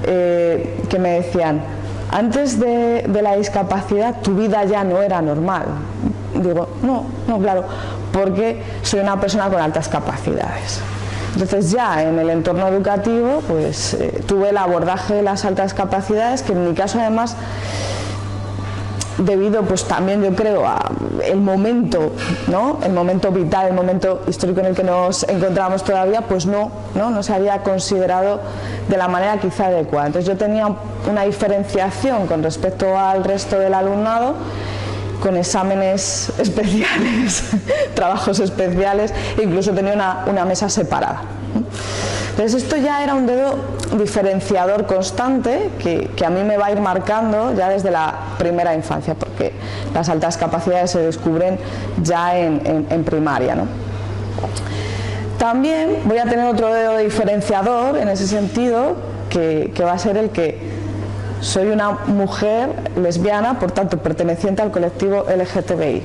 que me decían, antes de la discapacidad tu vida ya no era normal. Digo, no, claro, porque soy una persona con altas capacidades. Entonces ya en el entorno educativo pues tuve el abordaje de las altas capacidades, que en mi caso además, debido pues también yo creo a el momento, ¿no? El momento vital, el momento histórico en el que nos encontramos todavía, pues no se había considerado de la manera quizá adecuada. Entonces yo tenía una diferenciación con respecto al resto del alumnado, con exámenes especiales, trabajos especiales, e incluso tenía una mesa separada. Entonces esto ya era un dedo diferenciador constante que a mí me va a ir marcando ya desde la primera infancia, porque las altas capacidades se descubren ya en primaria, ¿no? También voy a tener otro dedo diferenciador en ese sentido, que va a ser el que soy una mujer lesbiana, por tanto perteneciente al colectivo LGTBI.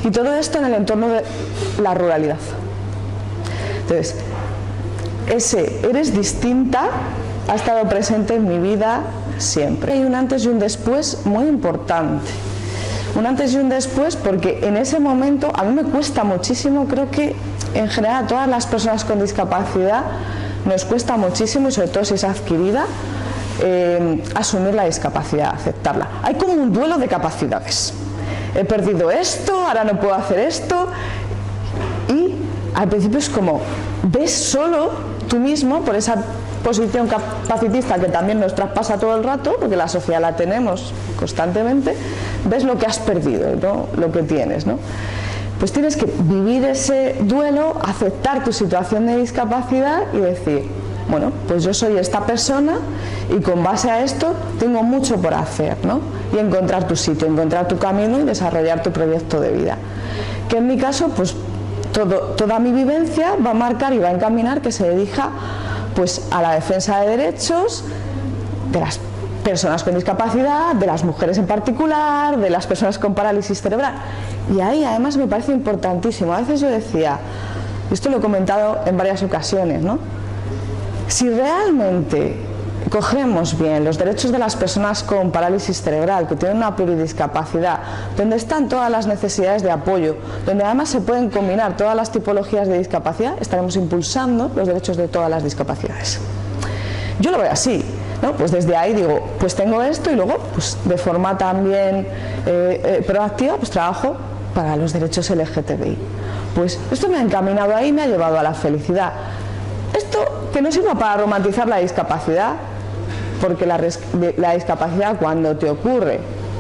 Y todo esto en el entorno de la ruralidad. Entonces, ese eres distinta ha estado presente en mi vida siempre. Hay un antes y un después muy importante. Un antes y un después porque en ese momento a mí me cuesta muchísimo, creo que en general a todas las personas con discapacidad nos cuesta muchísimo, y sobre todo si es adquirida, asumir la discapacidad, aceptarla. Hay como un duelo de capacidades. He perdido esto, ahora no puedo hacer esto, y al principio es como ves solo tú mismo, por esa posición capacitista que también nos traspasa todo el rato, porque la sociedad la tenemos constantemente, ves lo que has perdido, ¿no? Lo que tienes, ¿no? Pues tienes que vivir ese duelo, aceptar tu situación de discapacidad y decir, bueno, pues yo soy esta persona y con base a esto tengo mucho por hacer, ¿no? Y encontrar tu sitio, encontrar tu camino y desarrollar tu proyecto de vida. Que en mi caso, pues toda mi vivencia va a marcar y va a encaminar que se dirija pues a la defensa de derechos de las personas con discapacidad, de las mujeres en particular, de las personas con parálisis cerebral. Y ahí además me parece importantísimo. A veces yo decía, y esto lo he comentado en varias ocasiones, ¿no? Si realmente cogemos bien los derechos de las personas con parálisis cerebral, que tienen una pluridiscapacidad, donde están todas las necesidades de apoyo, donde además se pueden combinar todas las tipologías de discapacidad, estaremos impulsando los derechos de todas las discapacidades. Yo lo veo así, ¿no? Pues desde ahí digo, pues tengo esto, y luego pues de forma también proactiva pues trabajo para los derechos LGTBI. Pues esto me ha encaminado ahí y me ha llevado a la felicidad. Esto que no sirva para romantizar la discapacidad, porque la discapacidad cuando te ocurre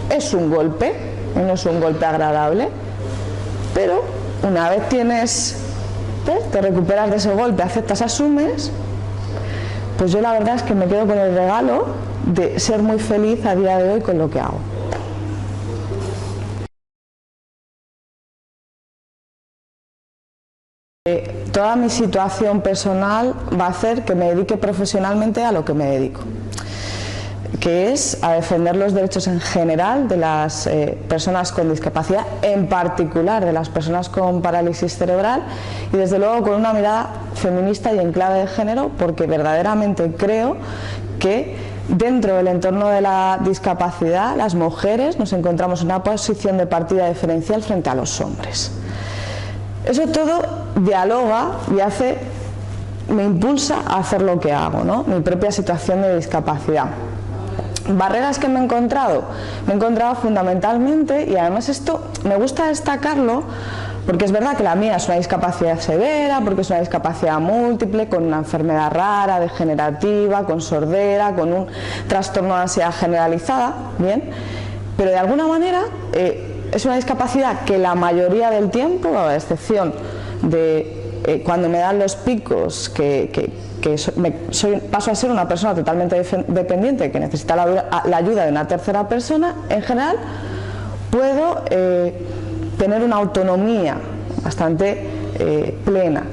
es un golpe, y no es un golpe agradable, pero una vez te recuperas de ese golpe, aceptas, asumes, pues yo la verdad es que me quedo con el regalo de ser muy feliz a día de hoy con lo que hago. Toda mi situación personal va a hacer que me dedique profesionalmente a lo que me dedico, que es a defender los derechos en general de las personas con discapacidad, en particular de las personas con parálisis cerebral, y desde luego con una mirada feminista y en clave de género, porque verdaderamente creo que dentro del entorno de la discapacidad las mujeres nos encontramos en una posición de partida diferencial frente a los hombres. Eso todo dialoga y me impulsa a hacer lo que hago, ¿no? Mi propia situación de discapacidad. Barreras que me he encontrado fundamentalmente, y además esto me gusta destacarlo porque es verdad que la mía es una discapacidad severa, porque es una discapacidad múltiple, con una enfermedad rara, degenerativa, con sordera, con un trastorno de ansiedad generalizada, bien, pero de alguna manera es una discapacidad que la mayoría del tiempo, a excepción de cuando me dan los picos, paso a ser una persona totalmente dependiente que necesita la ayuda de una tercera persona, en general puedo tener una autonomía bastante plena.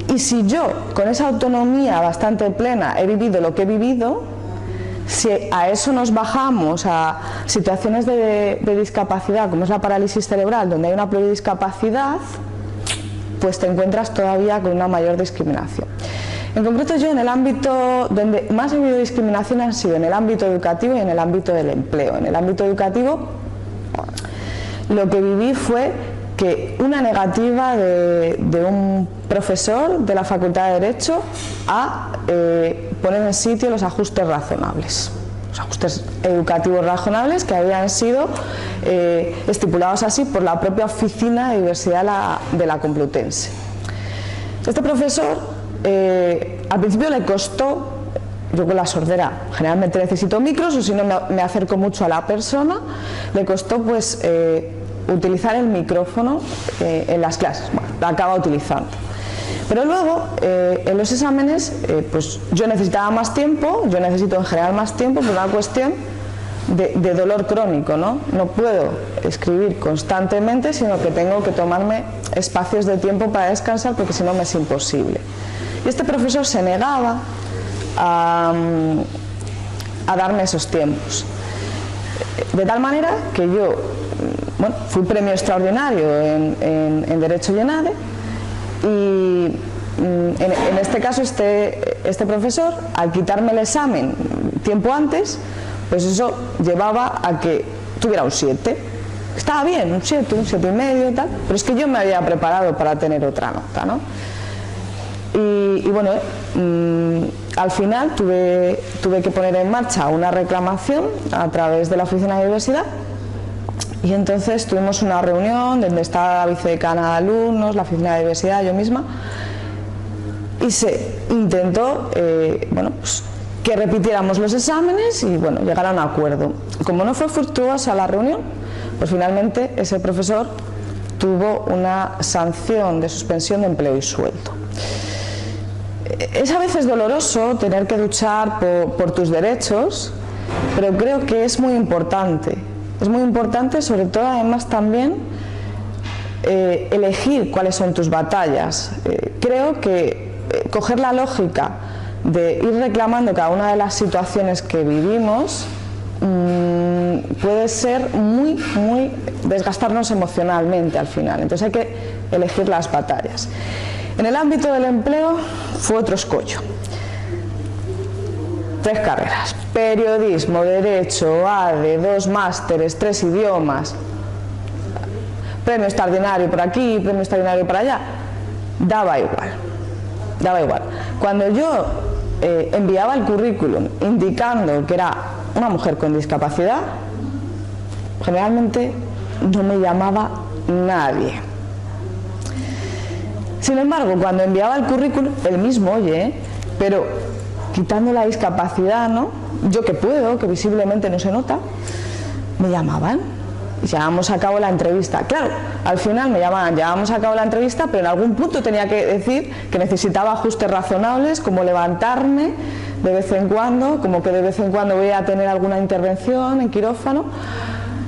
Y si yo con esa autonomía bastante plena he vivido lo que he vivido, si a eso nos bajamos a situaciones de discapacidad como es la parálisis cerebral, donde hay una pluridiscapacidad, pues te encuentras todavía con una mayor discriminación. En concreto yo en el ámbito donde más ha habido discriminación ha sido en el ámbito educativo y en el ámbito del empleo. En el ámbito educativo lo que viví fue que una negativa de un profesor de la Facultad de Derecho a poner en sitio los ajustes razonables. Los ajustes educativos razonables que habían sido estipulados así por la propia Oficina de Diversidad de la Complutense. Este profesor al principio le costó, yo con la sordera generalmente necesito micros o si no me acerco mucho a la persona, le costó pues utilizar el micrófono en las clases. Bueno, lo acaba utilizando. Pero luego, en los exámenes, pues yo necesitaba más tiempo, yo necesito en general más tiempo por una cuestión de dolor crónico, ¿no? No puedo escribir constantemente, sino que tengo que tomarme espacios de tiempo para descansar porque si no me es imposible. Y este profesor se negaba a darme esos tiempos. De tal manera que yo, bueno, fui premio extraordinario en Derecho y ENADE y en este caso este profesor, al quitarme el examen tiempo antes, pues eso llevaba a que tuviera un 7. Estaba bien, un 7, un 7,5 y tal, pero es que yo me había preparado para tener otra nota, ¿no? Y bueno, al final tuve que poner en marcha una reclamación a través de la Oficina de Diversidad y entonces tuvimos una reunión donde estaba la vicedecana de alumnos, la Oficina de Diversidad, yo misma, y se intentó bueno, pues, que repitiéramos los exámenes y bueno, llegar a un acuerdo. Como no fue fructuosa la reunión, pues finalmente ese profesor tuvo una sanción de suspensión de empleo y sueldo. Es a veces doloroso tener que luchar por tus derechos, pero creo que es muy importante. Es muy importante, sobre todo además también, elegir cuáles son tus batallas. Creo que coger la lógica de ir reclamando cada una de las situaciones que vivimos puede ser muy desgastarnos emocionalmente al final. Entonces hay que elegir las batallas. En el ámbito del empleo fue otro escollo. 3 carreras, periodismo, derecho, ADE, 2 másteres, 3 idiomas, premio extraordinario por aquí, premio extraordinario por allá, daba igual, daba igual. Cuando yo enviaba el currículum indicando que era una mujer con discapacidad, generalmente no me llamaba nadie. Sin embargo, cuando enviaba el currículum, el mismo, oye, pero quitando la discapacidad, ¿no? Yo que puedo, que visiblemente no se nota, me llamaban y llevábamos a cabo la entrevista. Claro, al final me llamaban, llevábamos a cabo la entrevista, pero en algún punto tenía que decir que necesitaba ajustes razonables, como levantarme de vez en cuando, como que de vez en cuando voy a tener alguna intervención en quirófano,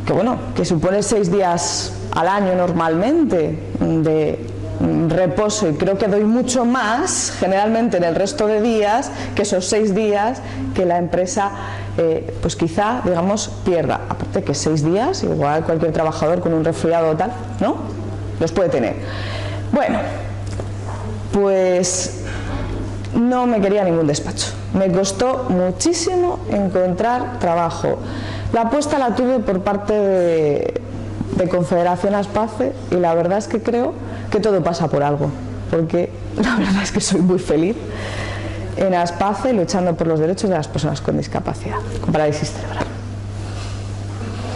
que bueno, que supone 6 días al año normalmente de reposo, y creo que doy mucho más generalmente en el resto de días que esos 6 días que la empresa pues quizá, digamos, pierda. Aparte que 6 días, igual cualquier trabajador con un resfriado o tal, ¿no? Los puede tener. Bueno, pues no me quería ningún despacho. Me costó muchísimo encontrar trabajo. La apuesta la tuve por parte de Confederación Aspace y la verdad es que creo que todo pasa por algo, porque la verdad es que soy muy feliz en Aspace luchando por los derechos de las personas con discapacidad, con parálisis cerebral.